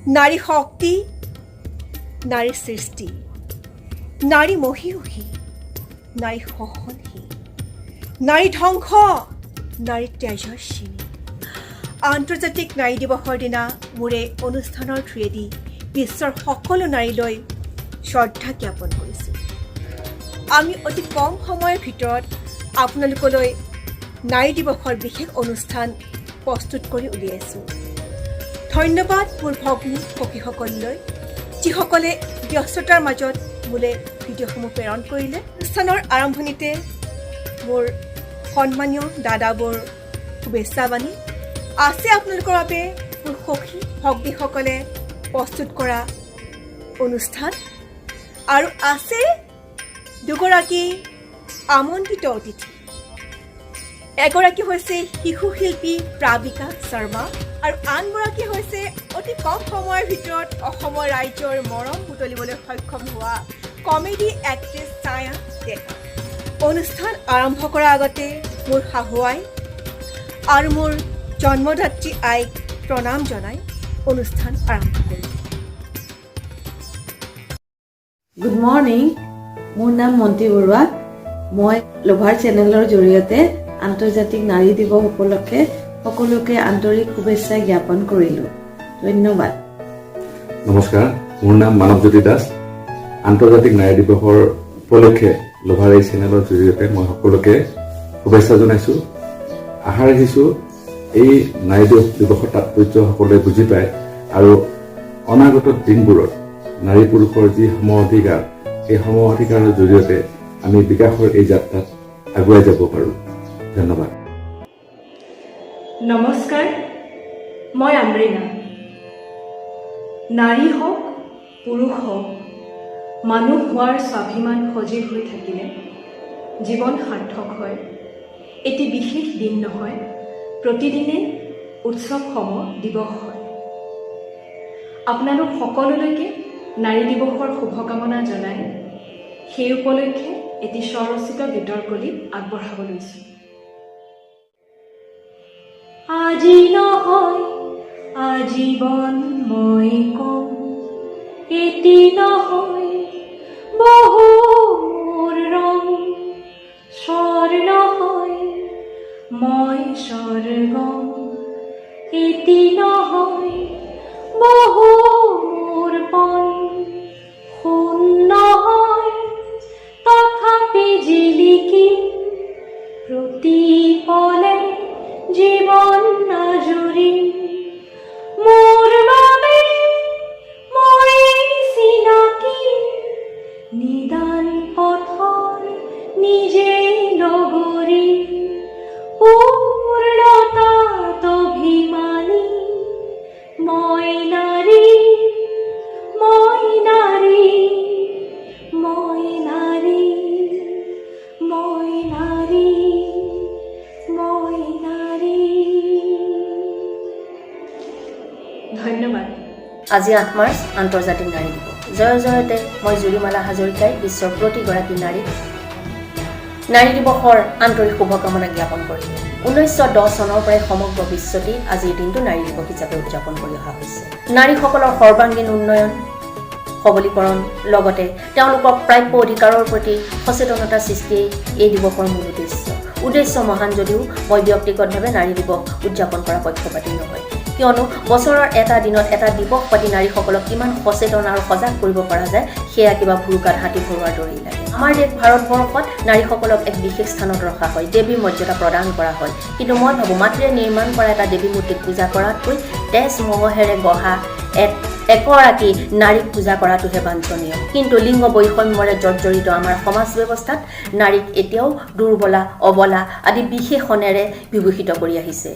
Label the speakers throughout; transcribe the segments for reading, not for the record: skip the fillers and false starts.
Speaker 1: নাৰী শক্তি, নাৰী সৃষ্টি, নাৰী মহীয়সী, নাৰী সহনশীল, নাৰী ধ্বংস, নাৰী তেজস্বিনী। আন্তৰ্জাতিক নাৰী দিৱসৰ দিনা মোৰ এই অনুষ্ঠানৰ থ্ৰুৱেদি বিশ্বৰ সকলো নাৰীলৈ শ্ৰদ্ধা জ্ঞাপন কৰিছোঁ। আমি অতি কম সময়ৰ ভিতৰত আপোনালোকলৈ নাৰী দিৱসৰ বিশেষ অনুষ্ঠান প্ৰস্তুত কৰি উলিয়াইছোঁ। ধন্যবাদ মোৰ ভগ্নী সখীসকললৈ, যিসকলে ব্যস্ততাৰ মাজত মোলৈ ভিডিঅ'সমূহ প্ৰেৰণ কৰিলে। অনুষ্ঠানৰ আৰম্ভণিতে মোৰ সন্মানীয় দাদাবোৰ শুভেচ্ছাবাণী আছে আপোনালোকৰ বাবে মোৰ সখী ভগ্নীসকলে প্ৰস্তুত কৰা অনুষ্ঠান, আৰু আছে দুগৰাকী আমন্ত্ৰিত অতিথি। এগৰাকী হৈছে শিশু শিল্পী প্ৰাবিকা শৰ্মা, আৰু আনগৰাকী হৈছে অতি কম সময়ৰ ভিতৰত অসমৰ ৰাইজৰ মৰম বুটলিবলৈ সক্ষম হোৱা কমেডি এক্ট্ৰেছ ছায়া ডেকা। অনুষ্ঠান আৰম্ভ কৰাৰ আগতে মোৰ শাহুৱাই আৰু মোৰ জন্মদাত্ৰী আইক প্ৰণাম জনাই অনুষ্ঠান আৰম্ভ কৰিম।
Speaker 2: গুড মৰ্ণিং, মোৰ নাম মন্তি বৰুৱা। মই লোভাৰ চেনেলৰ জৰিয়তে আন্তৰ্জাতিক নাৰী দিৱস উপলক্ষে সকলোকে আন্তৰিক শুভেচ্ছা জ্ঞাপন কৰিলোঁ। ধন্যবাদ।
Speaker 3: নমস্কাৰ, মোৰ নাম মানৱজ্যোতি দাস। আন্তৰ্জাতিক নাৰী দিৱসৰ উপলক্ষে লোভাৰ এই চেনেলৰ জৰিয়তে মই সকলোকে শুভেচ্ছা জনাইছোঁ। আশা ৰাখিছোঁ এই নাৰী দিৱসৰ তাৎপৰ্য সকলোৱে বুজি পায় আৰু অনাগত দিনবোৰত নাৰী পুৰুষৰ যি সম অধিকাৰ, সেই সম অধিকাৰৰ জৰিয়তে আমি বিকাশৰ এই যাত্ৰাত আগুৱাই যাব পাৰোঁ। ধন্যবাদ।
Speaker 4: নমস্কাৰ, মই আমৰিনা। নাৰী হওক পুৰুষ হওক, মানুহ হোৱাৰ স্বাভিমান সজীৱ হৈ থাকিলে জীৱন সাৰ্থক হয়। এটি বিশেষ দিন নহয়, প্ৰতিদিনে উৎসৱসম দিৱস হয়। আপোনালোক সকলোলৈকে নাৰী দিৱসৰ শুভকামনা জনাই সেই উপলক্ষে এটি স্বৰচিত গীতৰ কলি আগবঢ়াব লৈছোঁ। আজি নহয় আজীৱন মই কম, এটি নহয় বহুৰ ৰং, স্বৰ্ণ হয় মই স্বৰ্গম, এটি নহয় বহুৰ পণ, সোণ নহয় তথাপি জিলিকি প্ৰতি পলে জীৱন নাজুৰি, মোৰ বাবে মই চিনাকি নিদান পথৰ নিজেই নগৰী, পূৰ্ণতাত অভিমানী মই নাৰী, মই নাৰী, মই নাৰী, মই নাৰী, মই নাৰী। ধন্যবাদ।
Speaker 5: আজি 8 মাৰ্চ আন্তৰ্জাতিক নাৰী দিৱস। জয় জয়তে মই জুৰিমালা হাজৰিকাই বিশ্বৰ প্ৰতিগৰাকী নাৰী দিৱসৰ আন্তৰিক শুভকামনা জ্ঞাপন কৰিলোঁ। 1910 চনৰ পৰাই সমগ্ৰ বিশ্বতেই আজিৰ দিনটো নাৰী দিৱস হিচাপে উদযাপন কৰি অহা হৈছে। নাৰীসকলৰ সৰ্বাংগীন উন্নয়ন, সবলীকৰণ, লগতে তেওঁলোকৰ প্ৰাপ্য অধিকাৰৰ প্ৰতি সচেতনতা সৃষ্টিয়েই এই দিৱসৰ মূল উদ্দেশ্য মহান যদিও মই ব্যক্তিগতভাৱে নাৰী দিৱস উদযাপন কৰা পক্ষপাতী নহয়, কিয়নো বছৰৰ এটা দিনত এটা দিৱস পাতি নাৰীসকলক কিমান সচেতন আৰু সজাগ কৰিব পৰা যায় সেয়া কিবা ভুৰুকাত হাতী ভৰোৱাৰ দৰেই লাগে। আমাৰ দেশ ভাৰতবৰ্ষত নাৰীসকলক এক বিশেষ স্থানত ৰখা হয়, দেৱীৰ মৰ্যাদা প্ৰদান কৰা হয়। কিন্তু মই ভাবোঁ মাতৃয়ে নিৰ্মাণ কৰা এটা দেৱী মূৰ্তিক পূজা কৰাতকৈ তেজ মঙহেৰে গঢ়া এগৰাকী নাৰীক পূজা কৰাটোহে বাঞ্ছনীয়। কিন্তু লিংগ বৈষম্যৰে জৰ্জৰিত আমাৰ সমাজ ব্যৱস্থাত নাৰীক এতিয়াও দুৰ্বলা, অবলা আদি বিশেষণেৰে বিভূষিত কৰি আহিছে।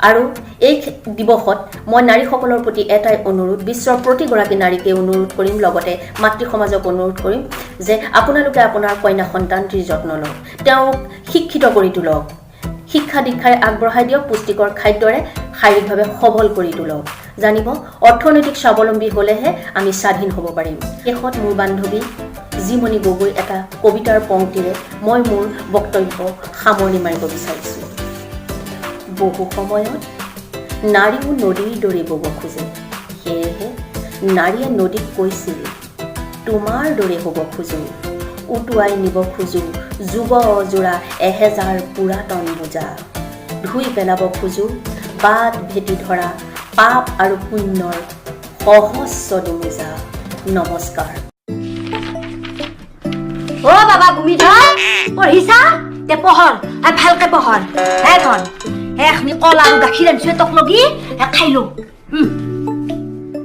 Speaker 5: আৰু এই দিৱসত মই নাৰীসকলৰ প্ৰতি এটাই অনুৰোধ, বিশ্বৰ প্ৰতিগৰাকী নাৰীকে অনুৰোধ কৰিম, লগতে মাতৃ সমাজক অনুৰোধ কৰিম যে আপোনালোকে আপোনাৰ কন্যা সন্তানটিৰ যত্ন লওক, তেওঁক শিক্ষিত কৰি তোলক, শিক্ষা দীক্ষাৰে আগবঢ়াই দিয়ক, পুষ্টিকৰ খাদ্যৰে শাৰীৰিকভাৱে সবল কৰি তোলক। জানিব, অৰ্থনৈতিক স্বাৱলম্বী হ'লেহে আমি স্বাধীন হ'ব পাৰিম। শেষত মোৰ বান্ধৱী জিমণি গগৈ এটা কবিতাৰ পংক্তিৰে মই মোৰ বক্তব্য সামৰণি মাৰিব বিচাৰিছোঁ। বহু সময়ত নাৰীও নদীৰ দৰে বব খোজে, সেয়েহে নাৰীয়ে নদীক কৈছিল, তোমাৰ দৰে হ'ব খোজো, উটুৱাই নিব খোজো যুগ অজোৰা 1000 পুৰাতন বোজা, ধুই পেলাব খোজো বাট ভেটি ধৰা পাপ আৰু পুণ্যৰ সহস্ৰ দুমোজা। নমস্কাৰ।
Speaker 6: অ বাবা ভূমিধৰ পঢ়িছা তে পঢ়ৰ ভালকে পঢ়ৰ হে ধন এখনি কল আৰু গাখীৰ আনিছো তোক লগি খাই লো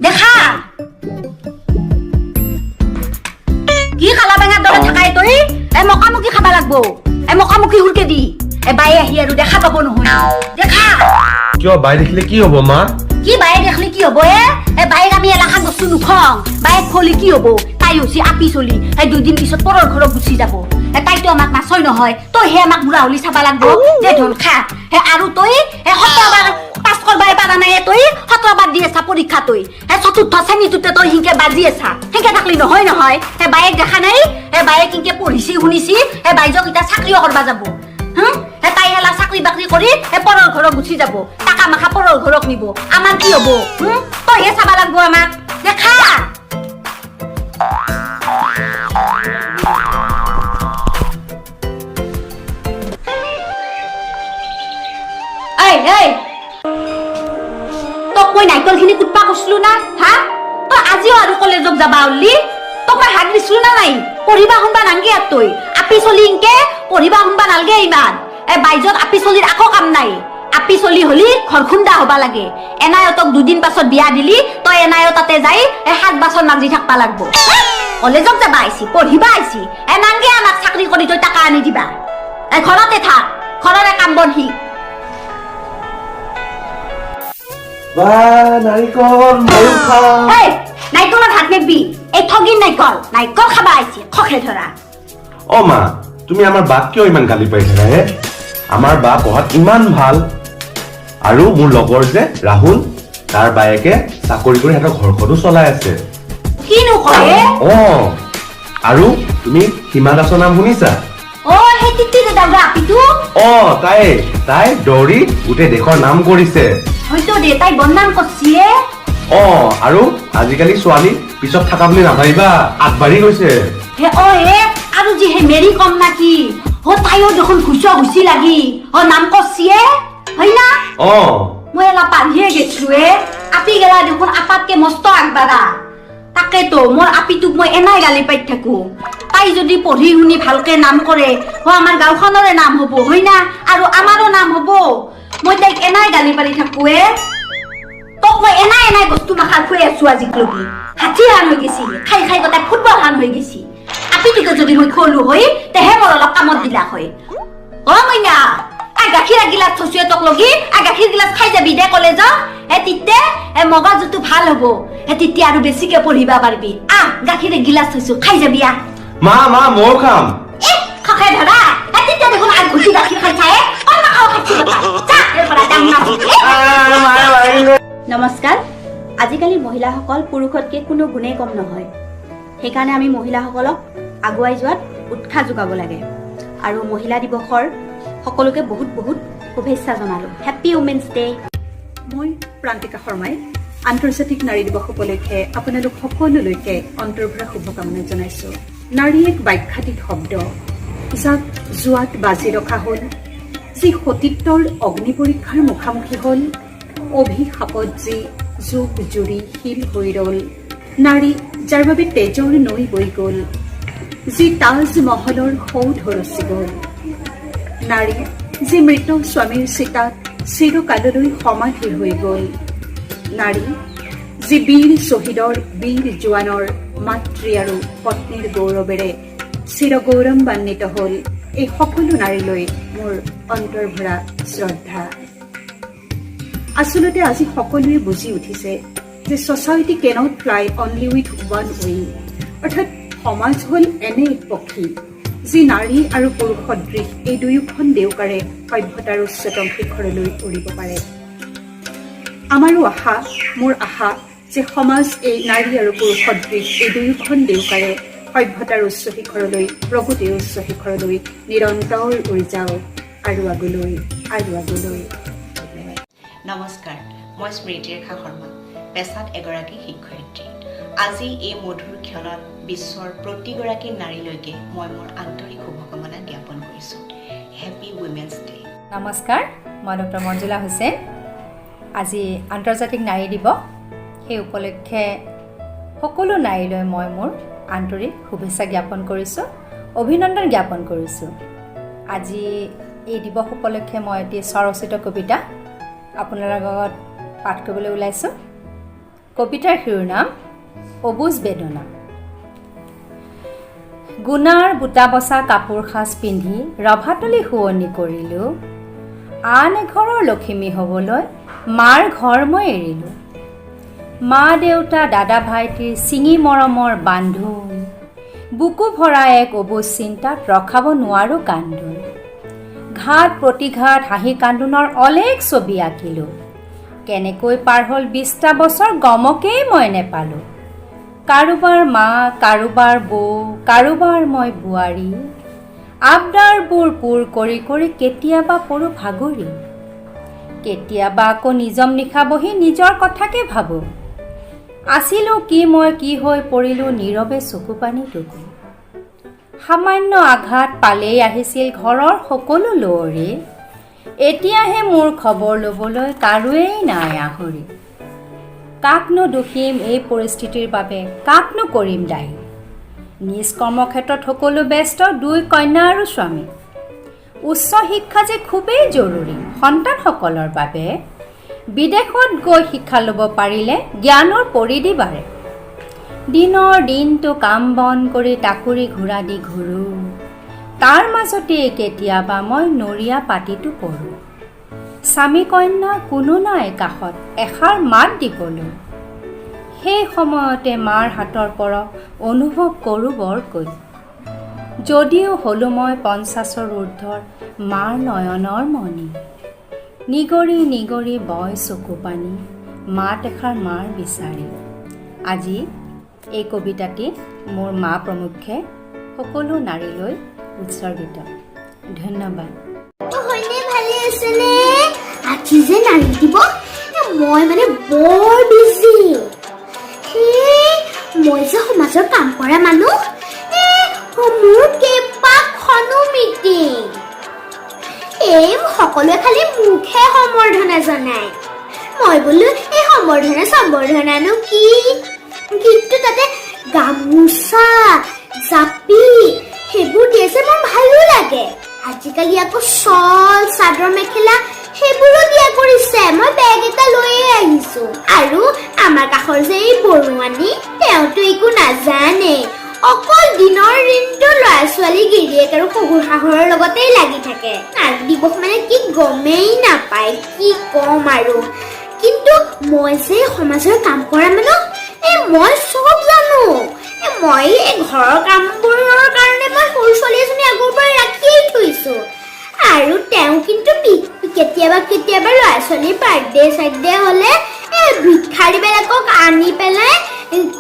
Speaker 6: দেখা কি খালা বেঙাৰ দৰে থাকাই তই মকামুকি খাবা লাগবো মকামুকি হুৰকে দি বাই আহি আৰু দেখা পাব নহয় দেখা
Speaker 7: কিয় বাই দেখিলে কি হ'ব মা
Speaker 6: কি বাই দেখলি কি হ'ব বাইক আমি এলাকা বস্তু নুখং বাইক খলি কি হ'ব তাই হৈছে আপি চলি দুদিন পিছত পৰৰ ঘৰত গুচি যাব তাইতো আমাক নাচয় নহয় তই হে আমাক বুঢ়া হলি চাবা লাগব যে ধন খা আৰু তই 17 বাৰ পাছ কৰবাই পাৰা নাই তই 17 বাৰ দি আছা পৰীক্ষা তই চতুৰ্থ শ্ৰেণীটোতে তই হিংকে বাজি আছা হিংকে থাকলি নহয় নহয় বাইক দেখা নাই বাইক হিংকে পঢ়িছি শুনিছি বাইজক এতিয়া চাকৰিও কৰবা যাব তাই হেলা চাকৰি বাকৰি কৰি পৰৰ ঘৰত গুচি যাব টাকা মাখা পৰৰ ঘৰত নিব আমাৰ কি হ'ব তইহে চাবা লাগব আমাক দেখা তোক মই নাইকল খিনি কুটপা কৈছিলো না হা তই আজিও আৰু কলেজত যাবা ওলি তোক মই হাত দিছিলো না নাই পঢ়িবা শুনবা নাংগে আৰু তই আপি চলি ইনকে পঢ়িবা শুনবা নালগে ইমান বাইজত আপি চলিৰ আকৌ কাম নাই আপি চলি হলি ঘৰ খুন্দা হবা লাগে এনায়তক দুদিন পাছত বিয়া দিলি তই এনায়ত তাতে যাই 7 বাছন মাজি থাকবা লাগবো কলেজত যাবা আইছি পঢ়িবা আইছি নাংগে আমাক চাকৰি কৰি তই টাকা আনি দিবা ঘৰতে থাক ঘৰৰে কাম বন শিক
Speaker 7: বা নাৰিকল ময়ো খাম
Speaker 6: নাইকলৰ হাত নেবি এই ঠগিন নাইকল খাবা আইছি খখে ধৰা
Speaker 7: অ মা তুমি আমাৰ বাক কিয় ইমান গালি পাই থাকা হে আমাৰ বা পঢ়াত ইমান ভাল আৰু মোৰ লগৰ যে ৰাহুল তাৰ বায়েকে চাকৰি কৰি সিহঁতৰ ঘৰখনো চলাই আছে
Speaker 6: কিনো কয়
Speaker 7: অ আৰু তুমি হিমা দাসৰ নাম শুনিছা
Speaker 6: অ সেই তিতি যে দাগা আপিটো
Speaker 7: অ তাই দৌৰি গোটেই দেশৰ নাম কৰিছে
Speaker 6: হয়তো দে তাই বদনাম কৰছিয়ে
Speaker 7: অ আৰু আজিকালি ছোৱালী পিছত থাকা বুলি নাভাবিবা আগবাঢ়ি গৈছে
Speaker 6: আৰু যে হে মেৰি কম নাকি তাইও দেখোন ঘুচি লাগি নাম কৰছিয়ে হয় না মই এলা পাৰহিয়ে গেছো আপি গেলা দেখোন আপাতকে মস্ত আগবাঢ়া তাকেতো মোৰ আপিটোক মই এনাই গালি পাই থাকো তাই যদি পঢ়ি শুনি ভালকে নাম কৰে আমাৰ গাঁওখনৰে নাম হব হয় না আৰু আমাৰো নাম হব মই তাইক এনাই গালি পাৰি থাকো তোক মই এনাই বস্তু মাখাৰ খুৱাই আছো আজিক লগি হাতী হান হৈ গেছি খাই গোটাই ফুটবল হান হৈ গেছি আপিটোকে যদি মই খলো হয় তেহে মোৰ অলপ কামত দিলা হয় মইনা গাখীৰ গিলাচ থৈছো তোক লগি গাখীৰ গিলাচ খাই যাবি দে কলেজত তিতে মগজুটো ভাল হব তেতিয়া আৰু বেছিকে পঢ়িবা পাৰবি গাখীৰ গিলাচ থৈছো খাই যাবি
Speaker 7: মা ময়ো খাম
Speaker 6: খখে ধৰা তেতিয়া দেখোন ঘুচি গাখীৰ খাইছায়ে
Speaker 8: নমস্কাৰ আজিকালি মহিলাসকল পুৰুষতকৈ কোনো গুণেই কম নহয় সেইকাৰণে আমি মহিলাসকলক আগুৱাই যোৱাত উৎসাহ যোগাব লাগে আৰু মহিলা দিৱসৰ সকলোকে বহুত বহুত শুভেচ্ছা জনালো হেপী উমেন্স ডে
Speaker 1: মই প্ৰান্তিকা শৰ্মাই আন্তৰ্জাতিক নাৰী দিৱস উপলক্ষে আপোনালোক সকলোলৈকে অন্তৰ্ভৰা শুভকামনা জনাইছো নাৰী এক ব্যাখ্যাতীত শব্দ যাক জোৱাত বাজি ৰখা হ'ল যি সতীত্বৰ অগ্নি পৰীক্ষাৰ মুখামুখি হ'ল অভিশাপত যি যুগ জুৰি শিল হৈ ৰল নাৰী যাৰ বাবে তেজৰ নৈ বৈ গ'ল যি তাজমহলৰ সৌধ ৰচি গ'ল নাৰী যি মৃত স্বামীৰ চিতাত চিৰকাললৈ সমাধি হৈ গ'ল নাৰী যি বীৰ শ্বহীদৰ বীৰ জোৱানৰ মাতৃ আৰু পত্নীৰ গৌৰৱেৰে চিৰগৌৰৱান্বিত হ'ল এই সকলো নাৰীলৈ মোৰ অন্তৰ্ভৰা শ্ৰদ্ধা আচলতে আজি সকলোৱে বুজি উঠিছে যে society cannot fly only with one wing অৰ্থাৎ সমাজ হ'ল এনে এক পক্ষী যি নাৰী আৰু পুৰুষ সদৃশ এই দুয়োখন দেউকাৰে সভ্যতাৰ উচ্চতম শিখৰলৈ উৰিব পাৰে আমাৰো আশা মোৰ আশা যে সমাজ এই নাৰী আৰু পুৰুষ সদৃশ এই দুয়োখন দেউকাৰে সভ্যতাৰ উচ্চ শিখৰলৈ প্ৰগতিৰ উচ্চ শিখৰলৈ নিৰন্তৰ উৰি যাওক আৰু আগলৈ
Speaker 9: নমস্কাৰ মই স্মৃতিৰেখা শৰ্মা পেছাত এগৰাকী শিক্ষয়িত্ৰী আজি এই মধুৰ ক্ষণত বিশ্বৰ প্ৰতিগৰাকী নাৰীলৈকে মই মোৰ আন্তৰিক শুভকামনা জ্ঞাপন কৰিছোঁ। Happy women's day.
Speaker 10: নমস্কাৰ, মই ডক্টৰ মঞ্জুলা হুছেইন। আজি আন্তৰ্জাতিক নাৰী দিৱস, সেই উপলক্ষে সকলো নাৰীলৈ মই মোৰ আন্তৰিক শুভেচ্ছা জ্ঞাপন কৰিছোঁ, অভিনন্দন জ্ঞাপন কৰিছোঁ। আজি এই দিৱস উপলক্ষে মই এটি স্বৰচিত কবিতা আপোনাৰ লগত পাঠ কৰিবলৈ ওলাইছোঁ। কবিতাৰ শিৰোনাম অবুজ বেদনা। গুণাৰ বুটা বচা কাপোৰ সাজ পিন্ধি ৰভাতলি শুৱনি কৰিলোঁ, আন এঘৰৰ লখিমী হ'বলৈ মাৰ ঘৰ মই এৰিলোঁ। মা দেউতা দাদা ভাইটিৰ চিঙি মৰমৰ বান্ধোন, বুকু ভৰা এক অবুজ চিন্তাত ৰখাব নোৱাৰোঁ কান্দোন। ঘাট প্ৰতিঘাট হাঁহি কান্দোনৰ অলেখ ছবি আঁকিলোঁ, কেনেকৈ পাৰ হ'ল 20টা বছৰ গমকেই মই নেপালোঁ। কাৰোবাৰ মা, কাৰোবাৰ বৌ, কাৰোবাৰ মই বোৱাৰী, আবদাৰবোৰ পূৰ কৰি কৰি কেতিয়াবা পৰোঁ ভাগৰি। কেতিয়াবা আকৌ নিজম নিশা বহি নিজৰ কথাকে ভাবোঁ, আছিলোঁ কি মই কি হৈ পৰিলোঁ নীৰৱে চকু পানী টুকু। সামান্য আঘাত পালেই আহিছিল ঘৰৰ সকলো লৰি, এতিয়াহে মোৰ খবৰ ল'বলৈ কাৰোৱেই নাই আহৰি। কাকনো দোষিম এই পৰিস্থিতিৰ বাবে, কাকনো কৰিম দায়ী। নিজ কৰ্মক্ষেত্ৰত সকলো ব্যস্ত, 2 কন্যা আৰু স্বামী। উচ্চ শিক্ষা যে খুবেই জৰুৰী সন্তানসকলৰ বাবে, বিদেশত গৈ শিক্ষা ল'ব পাৰিলে জ্ঞানৰ পৰিধি বাঢ়ে। দিনৰ দিনটো কাম বন কৰি টাকুৰি ঘোঁৰা দি ঘূৰোঁ, তাৰ মাজতে কেতিয়াবা মই নৰীয়া পাতিটো পৰোঁ। স্বামী কন্যা কোনো নাই কাষত এষাৰ মাত দিবলৈ, সেই সময়তে মাৰ হাতৰ পৰশ অনুভৱ কৰোঁ বৰকৈ। যদিও হ'লোঁ মই 50ৰ ঊৰ্ধৰ মাৰ নয়নৰ মণি, নিগৰি নিগৰি বয় চকু পানী, মাত এষাৰ মাৰ বিচাৰি। আজি এই কবিতাটি মোৰ মা প্ৰমুখ্যে সকলো নাৰীলৈ উৎসৰ্গিত। ধন্যবাদ।
Speaker 6: ভালে আছেনে? আজি যে নাৰী দিৱস, মই মানে বৰ বিজি। মই যে সমাজৰ কাম কৰা মানুহ, মোৰ কেইবাখনো মিটিং। সকলোৱে খালি মুখে সম্বৰ্ধনা জনায়। মই বোলো এই সম্বৰ্ধনা সম্বৰ্ধনানো কি, কিন্তু তাতে গামোচা জাপি সেইবোৰ দিয়েছে, মোৰ ভালো লাগে। আজিকালি আকৌ শ্বল চাদৰ মেখেলা সেইবোৰো দিয়া কৰিছে। মই বেগ এটা লৈয়ে আহিছো। আৰু আমাৰ কাষৰ যে এই বৰুৱানী, তেওঁতো একো নাজানে, অকল দিনৰ দিনটো ল'ৰা ছোৱালী গিৰিয়েক আৰু শহুৰ শাহুৰৰ লগতেই লাগি থাকে। নাৰী দিৱস মানে কি গমেই নাপায়, কি কম আৰু। কিন্তু মই যে সমাজৰ কাম কৰা মানুহ, মই চব জানো। মই ঘৰৰ কামবোৰৰ কাৰণে মই সৰু ছোৱালী এজনী আগৰ পৰাই ৰাখিয়েই থৈছো। আৰু তেওঁ কিন্তু কেতিয়াবা কেতিয়াবা ল'ৰা ছোৱালীৰ বাৰ্থডে চাৰ্থডে হ'লে ভিক্ষাৰীবিলাকক আনি পেলাই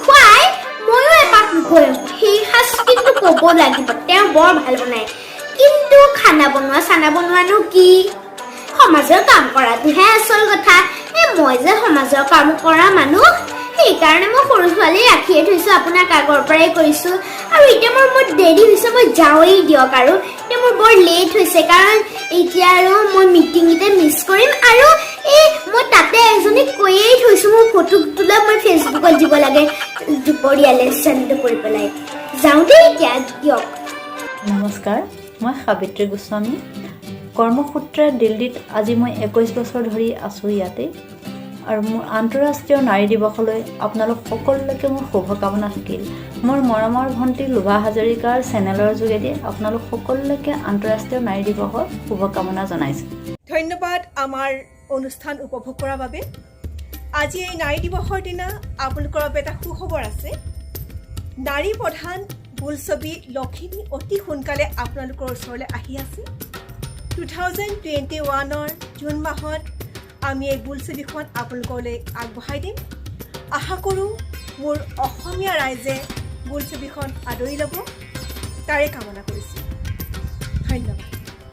Speaker 6: খুৱাই, ময়ো এপাক গৈ সেই সাজ কিন্তু ক'ব লাগিব, তেওঁ বৰ ভাল বনায়। কিন্তু খানা বনোৱা চানা বনোৱানো কি, সমাজৰ কাম কৰাটোহে আচল কথা। মই যে সমাজৰ কাম কৰা মানুহ, সেইকাৰণে মই সৰু ছোৱালী ৰাখিয়ে থৈছো, আপোনাক আগৰ পৰাই কৈছো। আৰু এতিয়া মোৰ দেৰি হৈছে, মই যাওঁৱেই দিয়ক। আৰু এতিয়া মোৰ বৰ লেট হৈছে, কাৰণ এতিয়া আৰু মই মিটিংকেইটা মিছ কৰিম। আৰু মই তাতে এজনীক কৈয়ে থৈছো, মোৰ ফটো তোলা মই ফেচবুকত দিব লাগে দুপৰীয়ালৈ চেণ্ড কৰি পেলাই। যাওঁ দেই এতিয়া, দিয়ক।
Speaker 11: নমস্কাৰ, মই সাবিত্ৰী গোস্বামী। কৰ্মসূত্ৰে দিল্লীত আজি মই 21 বছৰ ধৰি আছোঁ ইয়াতে। আৰু মোৰ আন্তঃৰাষ্ট্ৰীয় নাৰী দিৱসলৈ আপোনালোক সকলোলৈকে মোৰ শুভকামনা থাকিল। মোৰ মৰমৰ ভণ্টি লোভা হাজৰিকাৰ চেনেলৰ যোগেদি আপোনালোক সকলোলৈকে আন্তঃৰাষ্ট্ৰীয় নাৰী দিৱসৰ শুভকামনা জনাইছোঁ।
Speaker 4: ধন্যবাদ আমাৰ অনুষ্ঠান উপভোগ কৰাৰ বাবে। আজি এই নাৰী দিৱসৰ দিনা আপোনালোকৰ বাবে এটা সুখবৰ আছে। নাৰী প্ৰধান বোলছবি লখিমী অতি সোনকালে আপোনালোকৰ ওচৰলৈ আহি আছে। 2021 জুন মাহত আমি এই বোলছবিখন আপোনালোকলৈ আগবঢ়াই দিম। আশা কৰোঁ মোৰ অসমীয়া ৰাইজে বোলছবিখন আদৰি ল'ব, তাৰে কামনা কৰিছোঁ। ধন্যবাদ।